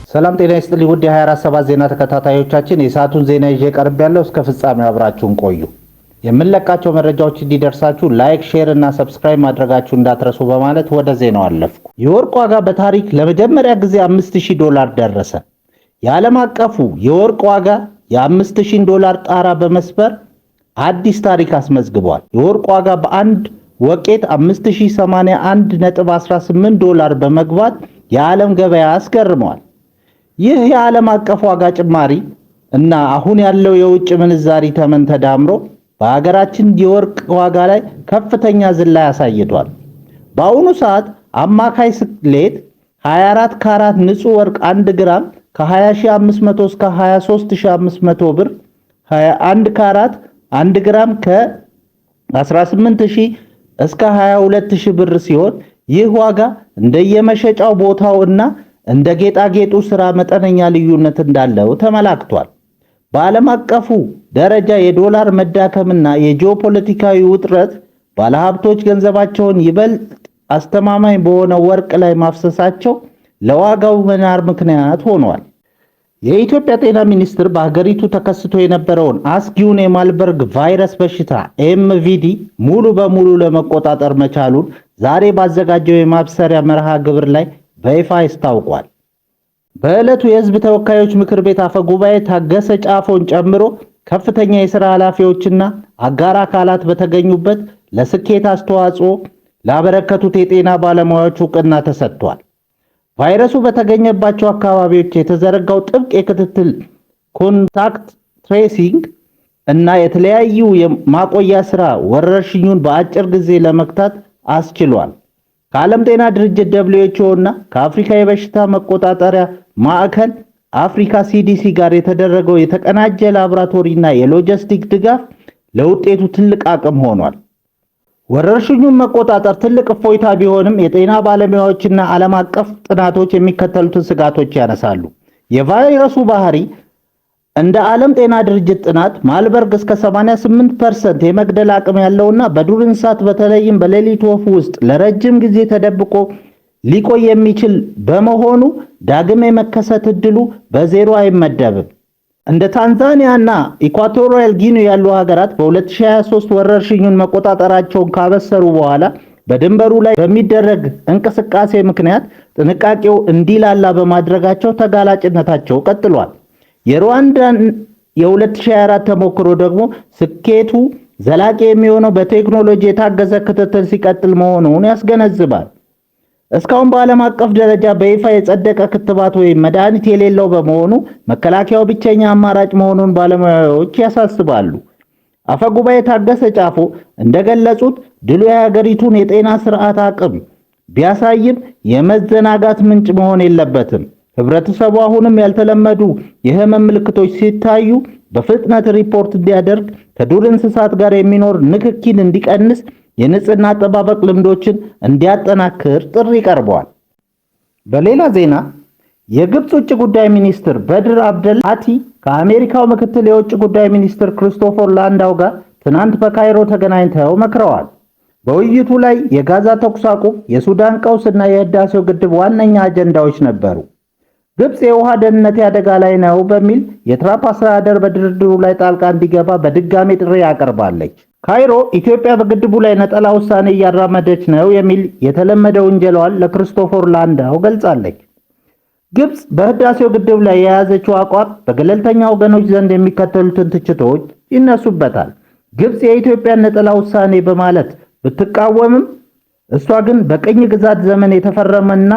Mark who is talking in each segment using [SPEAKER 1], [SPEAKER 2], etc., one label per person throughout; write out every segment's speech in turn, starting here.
[SPEAKER 1] ሰላም ጤና ይስጥልኝ ውድ የ247 ዜና ተከታታዮቻችን የሰዓቱን ዜና ይዤ ቀርቤያለሁ። እስከ ፍጻሜው አብራችሁን ቆዩ። የምንለቃቸው መረጃዎች እንዲደርሳችሁ ላይክ፣ ሼር እና ሰብስክራይብ ማድረጋችሁ እንዳትረሱ በማለት ወደ ዜናው አለፍኩ። የወርቅ ዋጋ በታሪክ ለመጀመሪያ ጊዜ $5000 ደረሰ። የዓለም አቀፉ የወርቅ ዋጋ የ$5000 ጣራ በመስበር አዲስ ታሪክ አስመዝግቧል። የወርቅ ዋጋ በአንድ ወቄት $5081.18 በመግባት የዓለም ገበያ አስገርመዋል። ይህ የዓለም አቀፍ ዋጋ ጭማሪ እና አሁን ያለው የውጭ ምንዛሪ ተመን ተዳምሮ በሀገራችን የወርቅ ዋጋ ላይ ከፍተኛ ዝላይ አሳይቷል። በአሁኑ ሰዓት አማካይ ስሌት 24 ካራት ንጹህ ወርቅ 1 ግራም ከ20500 እስከ 23500 ብር፣ 21 ካራት 1 ግራም ከ18000 እስከ 22000 ብር ሲሆን ይህ ዋጋ እንደየመሸጫው ቦታው እና እንደ ጌጣጌጡ ስራ መጠነኛ ልዩነት እንዳለው ተመላክቷል። በዓለም አቀፉ ደረጃ የዶላር መዳከምና የጂኦፖለቲካዊ ውጥረት ባለሀብቶች ገንዘባቸውን ይበልጥ አስተማማኝ በሆነ ወርቅ ላይ ማፍሰሳቸው ለዋጋው መናር ምክንያት ሆኗል። የኢትዮጵያ ጤና ሚኒስቴር በሀገሪቱ ተከስቶ የነበረውን አስጊውን የማርበርግ ቫይረስ በሽታ ኤምቪዲ ሙሉ በሙሉ ለመቆጣጠር መቻሉን ዛሬ ባዘጋጀው የማብሰሪያ መርሃ ግብር ላይ በይፋ አስታውቋል። በዕለቱ የሕዝብ ተወካዮች ምክር ቤት አፈ ጉባኤ ታገሰ ጫፎን ጨምሮ ከፍተኛ የሥራ ኃላፊዎችና አጋር አካላት በተገኙበት ለስኬት አስተዋጽኦ ላበረከቱት የጤና ባለሙያዎች ዕውቅና ተሰጥቷል። ቫይረሱ በተገኘባቸው አካባቢዎች የተዘረጋው ጥብቅ የክትትል ኮንታክት ትሬሲንግ እና የተለያዩ የማቆያ ሥራ ወረርሽኙን በአጭር ጊዜ ለመግታት አስችሏል። ከዓለም ጤና ድርጅት WHO እና ከአፍሪካ የበሽታ መቆጣጠሪያ ማዕከል አፍሪካ CDC ጋር የተደረገው የተቀናጀ ላቦራቶሪና የሎጂስቲክ ድጋፍ ለውጤቱ ትልቅ አቅም ሆኗል። ወረርሽኙን መቆጣጠር ትልቅ እፎይታ ቢሆንም የጤና ባለሙያዎችና ዓለም አቀፍ ጥናቶች የሚከተሉትን ስጋቶች ያነሳሉ። የቫይረሱ ባህሪ እንደ ዓለም ጤና ድርጅት ጥናት ማርበርግ እስከ 88% የመግደል አቅም ያለውና በዱር እንስሳት በተለይም በሌሊት ወፍ ውስጥ ለረጅም ጊዜ ተደብቆ ሊቆይ የሚችል በመሆኑ ዳግም የመከሰት ዕድሉ በዜሮ አይመደብም። እንደ ታንዛኒያ እና ኢኳቶሪያል ጊኒ ያሉ ሀገራት በ2023 ወረርሽኙን መቆጣጠራቸውን ካበሰሩ በኋላ በድንበሩ ላይ በሚደረግ እንቅስቃሴ ምክንያት ጥንቃቄው እንዲላላ በማድረጋቸው ተጋላጭነታቸው ቀጥሏል። የሩዋንዳን የ2024 ተሞክሮ ደግሞ ስኬቱ ዘላቂ የሚሆነው በቴክኖሎጂ የታገዘ ክትትል ሲቀጥል መሆኑን ያስገነዝባል። እስካሁን በዓለም አቀፍ ደረጃ በይፋ የጸደቀ ክትባት ወይም መድኃኒት የሌለው በመሆኑ መከላከያው ብቸኛ አማራጭ መሆኑን ባለሙያዎች ያሳስባሉ። አፈጉባኤ ታገሰ ጫፎ እንደገለጹት ድሉ የሀገሪቱን የጤና ስርዓት አቅም ቢያሳይም የመዘናጋት ምንጭ መሆን የለበትም። ህብረተሰቡ አሁንም ያልተለመዱ የህመም ምልክቶች ሲታዩ በፍጥነት ሪፖርት እንዲያደርግ፣ ከዱር እንስሳት ጋር የሚኖር ንክኪን እንዲቀንስ፣ የንጽህና አጠባበቅ ልምዶችን እንዲያጠናክር ጥሪ ቀርበዋል። በሌላ ዜና የግብፅ ውጭ ጉዳይ ሚኒስትር በድር አብደል አቲ ከአሜሪካው ምክትል የውጭ ጉዳይ ሚኒስትር ክሪስቶፈር ላንዳው ጋር ትናንት በካይሮ ተገናኝተው መክረዋል። በውይይቱ ላይ የጋዛ ተኩስ አቁም፣ የሱዳን ቀውስ እና የህዳሴው ግድብ ዋነኛ አጀንዳዎች ነበሩ። ግብፅ የውሃ ደህንነት አደጋ ላይ ነው በሚል የትራምፕ አስተዳደር በድርድሩ ላይ ጣልቃ እንዲገባ በድጋሚ ጥሪ አቀርባለች። ካይሮ ኢትዮጵያ በግድቡ ላይ ነጠላ ውሳኔ እያራመደች ነው የሚል የተለመደ ውንጀላዋን ለክሪስቶፈር ላንዳው ገልጻለች። ግብፅ በህዳሴው ግድብ ላይ የያዘችው አቋም በገለልተኛ ወገኖች ዘንድ የሚከተሉትን ትችቶች ይነሱበታል። ግብፅ የኢትዮጵያን ነጠላ ውሳኔ በማለት ብትቃወምም እሷ ግን በቅኝ ግዛት ዘመን የተፈረመና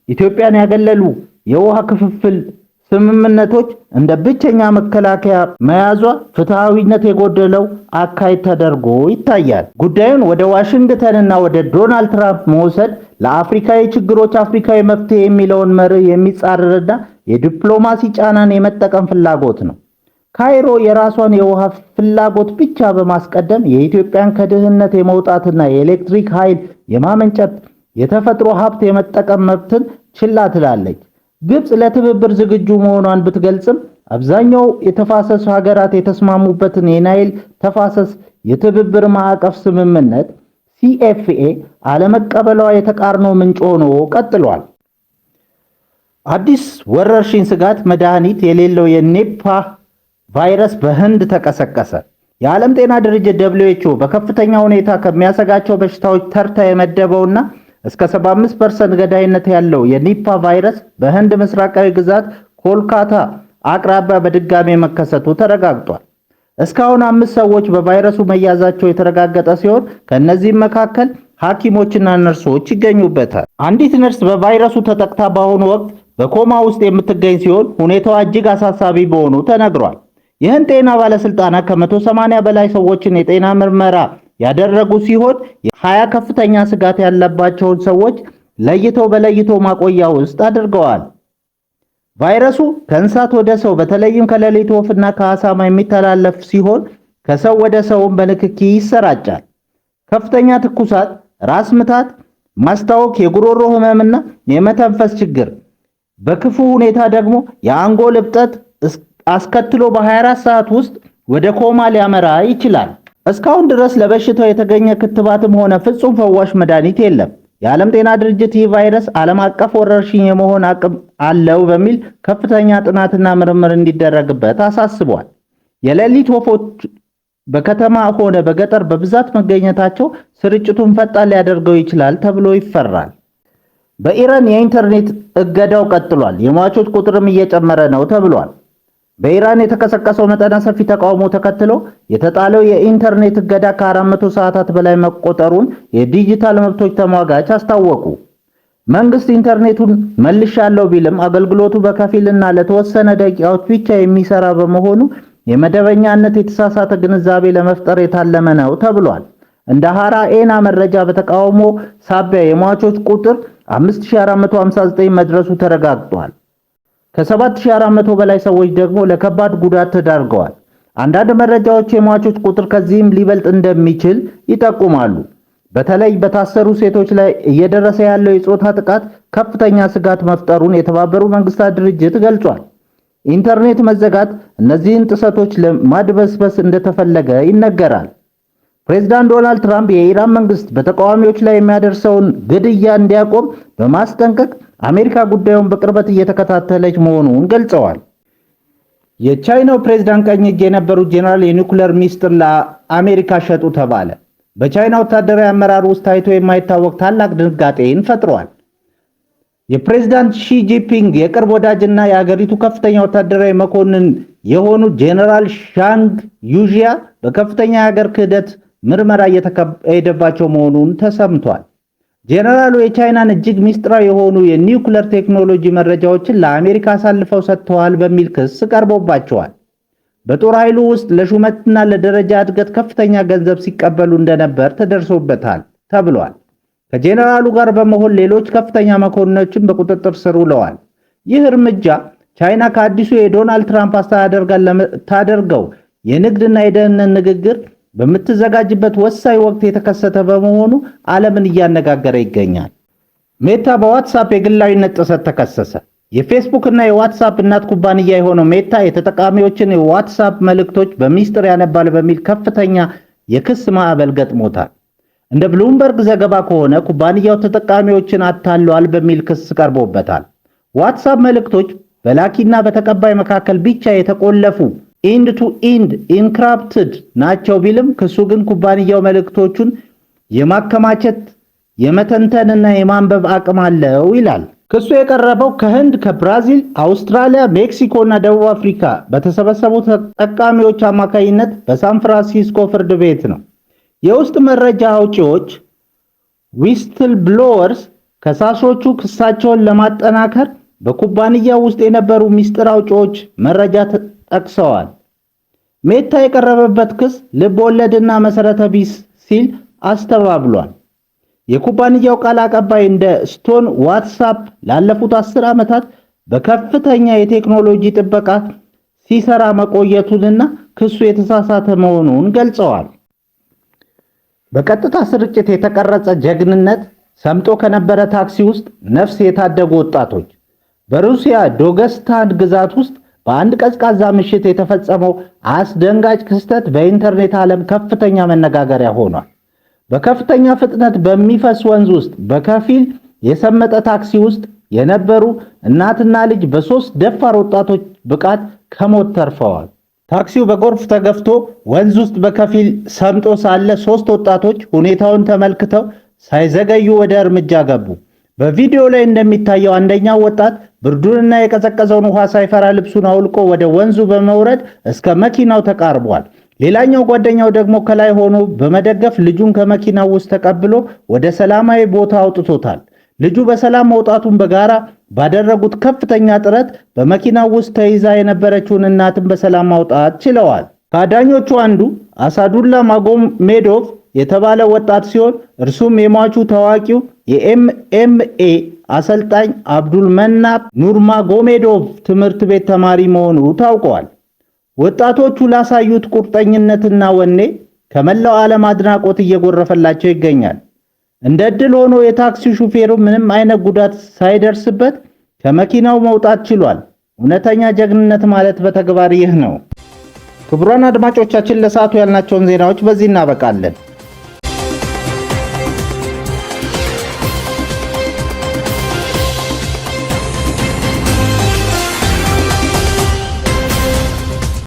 [SPEAKER 1] ኢትዮጵያን ያገለሉ የውሃ ክፍፍል ስምምነቶች እንደ ብቸኛ መከላከያ መያዟ ፍትሃዊነት የጎደለው አካሄድ ተደርጎ ይታያል። ጉዳዩን ወደ ዋሽንግተንና ወደ ዶናልድ ትራምፕ መውሰድ ለአፍሪካዊ ችግሮች አፍሪካዊ መፍትሄ የሚለውን መርህ የሚጻረርና የዲፕሎማሲ ጫናን የመጠቀም ፍላጎት ነው። ካይሮ የራሷን የውሃ ፍላጎት ብቻ በማስቀደም የኢትዮጵያን ከድህነት የመውጣትና የኤሌክትሪክ ኃይል የማመንጨት የተፈጥሮ ሀብት የመጠቀም መብትን ችላ ትላለች። ግብፅ ለትብብር ዝግጁ መሆኗን ብትገልጽም አብዛኛው የተፋሰስ ሀገራት የተስማሙበትን የናይል ተፋሰስ የትብብር ማዕቀፍ ስምምነት CFA አለመቀበሏ የተቃርኖ ምንጭ ሆኖ ቀጥሏል። አዲስ ወረርሽኝ ስጋት መድኃኒት የሌለው የኒፓ ቫይረስ በህንድ ተቀሰቀሰ። የዓለም ጤና ድርጅት WHO በከፍተኛ ሁኔታ ከሚያሰጋቸው በሽታዎች ተርታ የመደበውና እስከ 75% ገዳይነት ያለው የኒፓ ቫይረስ በህንድ ምስራቃዊ ግዛት ኮልካታ አቅራቢያ በድጋሚ መከሰቱ ተረጋግጧል። እስካሁን 5 ሰዎች በቫይረሱ መያዛቸው የተረጋገጠ ሲሆን ከእነዚህም መካከል ሐኪሞችና ነርሶች ይገኙበታል። አንዲት ነርስ በቫይረሱ ተጠቅታ በአሁኑ ወቅት በኮማ ውስጥ የምትገኝ ሲሆን ሁኔታዋ እጅግ አሳሳቢ መሆኑ ተነግሯል። ይህን ጤና ባለስልጣናት ከ180 በላይ ሰዎችን የጤና ምርመራ ያደረጉ ሲሆን 20 ከፍተኛ ስጋት ያለባቸውን ሰዎች ለይተው በለይቶ ማቆያ ውስጥ አድርገዋል። ቫይረሱ ከእንስሳት ወደ ሰው በተለይም ከሌሊት ወፍና ከአሳማ የሚተላለፍ ሲሆን ከሰው ወደ ሰውም በንክኪ ይሰራጫል። ከፍተኛ ትኩሳት፣ ራስ ምታት፣ ማስታወክ፣ የጉሮሮ ህመምና የመተንፈስ ችግር በክፉ ሁኔታ ደግሞ የአንጎል እብጠት አስከትሎ በ24 ሰዓት ውስጥ ወደ ኮማ ሊያመራ ይችላል። እስካሁን ድረስ ለበሽታው የተገኘ ክትባትም ሆነ ፍጹም ፈዋሽ መድኃኒት የለም። የዓለም ጤና ድርጅት ይህ ቫይረስ ዓለም አቀፍ ወረርሽኝ የመሆን አቅም አለው በሚል ከፍተኛ ጥናትና ምርምር እንዲደረግበት አሳስቧል። የሌሊት ወፎች በከተማ ሆነ በገጠር በብዛት መገኘታቸው ስርጭቱን ፈጣን ሊያደርገው ይችላል ተብሎ ይፈራል። በኢራን የኢንተርኔት እገዳው ቀጥሏል። የሟቾች ቁጥርም እየጨመረ ነው ተብሏል። በኢራን የተቀሰቀሰው መጠነ ሰፊ ተቃውሞ ተከትሎ የተጣለው የኢንተርኔት እገዳ ከ400 ሰዓታት በላይ መቆጠሩን የዲጂታል መብቶች ተሟጋች አስታወቁ። መንግስት ኢንተርኔቱን መልሻለሁ ቢልም አገልግሎቱ በከፊልና ለተወሰነ ደቂቃዎች ብቻ የሚሰራ በመሆኑ የመደበኛነት የተሳሳተ ግንዛቤ ለመፍጠር የታለመ ነው ተብሏል። እንደ ሃራኤና መረጃ በተቃውሞ ሳቢያ የሟቾች ቁጥር 5459 መድረሱ ተረጋግጧል። ከ7400 በላይ ሰዎች ደግሞ ለከባድ ጉዳት ተዳርገዋል። አንዳንድ መረጃዎች የሟቾች ቁጥር ከዚህም ሊበልጥ እንደሚችል ይጠቁማሉ። በተለይ በታሰሩ ሴቶች ላይ እየደረሰ ያለው የጾታ ጥቃት ከፍተኛ ስጋት መፍጠሩን የተባበሩት መንግስታት ድርጅት ገልጿል። ኢንተርኔት መዘጋት እነዚህን ጥሰቶች ለማድበስበስ እንደተፈለገ ይነገራል። ፕሬዝዳንት ዶናልድ ትራምፕ የኢራን መንግስት በተቃዋሚዎች ላይ የሚያደርሰውን ግድያ እንዲያቆም በማስጠንቀቅ አሜሪካ ጉዳዩን በቅርበት እየተከታተለች መሆኑን ገልጸዋል። የቻይናው ፕሬዝዳንት ቀኝ እጅ የነበሩት ጄኔራል የኒውክሌር ሚስጥር ለአሜሪካ ሸጡ ተባለ። በቻይና ወታደራዊ አመራር ውስጥ ታይቶ የማይታወቅ ታላቅ ድንጋጤን ፈጥሯል። የፕሬዝዳንት ሺ ጂንፒንግ የቅርብ ወዳጅና የሀገሪቱ ከፍተኛ ወታደራዊ መኮንን የሆኑት ጄኔራል ሻንግ ዩዢያ በከፍተኛ የሀገር ክህደት ምርመራ እየተካሄደባቸው መሆኑን ተሰምቷል። ጄኔራሉ የቻይናን እጅግ ሚስጥራዊ የሆኑ የኒውክሌር ቴክኖሎጂ መረጃዎችን ለአሜሪካ አሳልፈው ሰጥተዋል በሚል ክስ ቀርቦባቸዋል። በጦር ኃይሉ ውስጥ ለሹመትና ለደረጃ እድገት ከፍተኛ ገንዘብ ሲቀበሉ እንደነበር ተደርሶበታል ተብሏል። ከጄኔራሉ ጋር በመሆን ሌሎች ከፍተኛ መኮንኖችን በቁጥጥር ስር ውለዋል። ይህ እርምጃ ቻይና ከአዲሱ የዶናልድ ትራምፕ አስተዳደር ጋር ለምታደርገው የንግድና የደህንነት ንግግር በምትዘጋጅበት ወሳኝ ወቅት የተከሰተ በመሆኑ ዓለምን እያነጋገረ ይገኛል። ሜታ በዋትስአፕ የግላዊነት ጥሰት ተከሰሰ። የፌስቡክ እና የዋትስአፕ እናት ኩባንያ የሆነው ሜታ የተጠቃሚዎችን የዋትስአፕ መልእክቶች በሚስጥር ያነባል በሚል ከፍተኛ የክስ ማዕበል ገጥሞታል። እንደ ብሉምበርግ ዘገባ ከሆነ ኩባንያው ተጠቃሚዎችን አታሏል በሚል ክስ ቀርቦበታል። ዋትስአፕ መልእክቶች በላኪና በተቀባይ መካከል ብቻ የተቆለፉ ኢንድ ቱ ኢንድ ኢንክሪፕትድ ናቸው ቢልም ክሱ ግን ኩባንያው መልእክቶቹን የማከማቸት የመተንተንና የማንበብ አቅም አለው ይላል። ክሱ የቀረበው ከህንድ፣ ከብራዚል፣ አውስትራሊያ፣ ሜክሲኮ እና ደቡብ አፍሪካ በተሰበሰቡ ተጠቃሚዎች አማካኝነት በሳን ፍራንሲስኮ ፍርድ ቤት ነው። የውስጥ መረጃ አውጪዎች ዊስትል ብሎወርስ ከሳሾቹ ክሳቸውን ለማጠናከር በኩባንያው ውስጥ የነበሩ ሚስጥር አውጪዎች መረጃ ጠቅሰዋል። ሜታ የቀረበበት ክስ ልብ ወለድና መሰረተ ቢስ ሲል አስተባብሏል። የኩባንያው ቃል አቀባይ እንደ ስቶን ዋትስአፕ ላለፉት 10 ዓመታት በከፍተኛ የቴክኖሎጂ ጥበቃ ሲሰራ መቆየቱንና ክሱ የተሳሳተ መሆኑን ገልጸዋል። በቀጥታ ስርጭት የተቀረጸ ጀግንነት ሰምጦ ከነበረ ታክሲ ውስጥ ነፍስ የታደጉ ወጣቶች። በሩሲያ ዶገስታን ግዛት ውስጥ በአንድ ቀዝቃዛ ምሽት የተፈጸመው አስደንጋጭ ክስተት በኢንተርኔት ዓለም ከፍተኛ መነጋገሪያ ሆኗል። በከፍተኛ ፍጥነት በሚፈስ ወንዝ ውስጥ በከፊል የሰመጠ ታክሲ ውስጥ የነበሩ እናትና ልጅ በ3 ደፋር ወጣቶች ብቃት ከሞት ተርፈዋል። ታክሲው በጎርፍ ተገፍቶ ወንዝ ውስጥ በከፊል ሰምጦ ሳለ 3 ወጣቶች ሁኔታውን ተመልክተው ሳይዘገዩ ወደ እርምጃ ገቡ። በቪዲዮ ላይ እንደሚታየው አንደኛው ወጣት ብርዱንና የቀዘቀዘውን ውሃ ሳይፈራ ልብሱን አውልቆ ወደ ወንዙ በመውረድ እስከ መኪናው ተቃርቧል። ሌላኛው ጓደኛው ደግሞ ከላይ ሆኖ በመደገፍ ልጁን ከመኪናው ውስጥ ተቀብሎ ወደ ሰላማዊ ቦታ አውጥቶታል። ልጁ በሰላም መውጣቱን በጋራ ባደረጉት ከፍተኛ ጥረት በመኪናው ውስጥ ተይዛ የነበረችውን እናትን በሰላም ማውጣት ችለዋል። ከአዳኞቹ አንዱ አሳዱላ ማጎሜዶቭ የተባለ ወጣት ሲሆን እርሱም የሟቹ ታዋቂው የኤምኤምኤ አሰልጣኝ አብዱልመናብ ኑርማጎሜዶቭ ትምህርት ቤት ተማሪ መሆኑ ታውቋል። ወጣቶቹ ላሳዩት ቁርጠኝነትና ወኔ ከመላው ዓለም አድናቆት እየጎረፈላቸው ይገኛል። እንደ ዕድል ሆኖ የታክሲ ሹፌሩ ምንም አይነት ጉዳት ሳይደርስበት ከመኪናው መውጣት ችሏል። እውነተኛ ጀግንነት ማለት በተግባር ይህ ነው። ክቡራን አድማጮቻችን ለሰዓቱ ያልናቸውን ዜናዎች በዚህ እናበቃለን።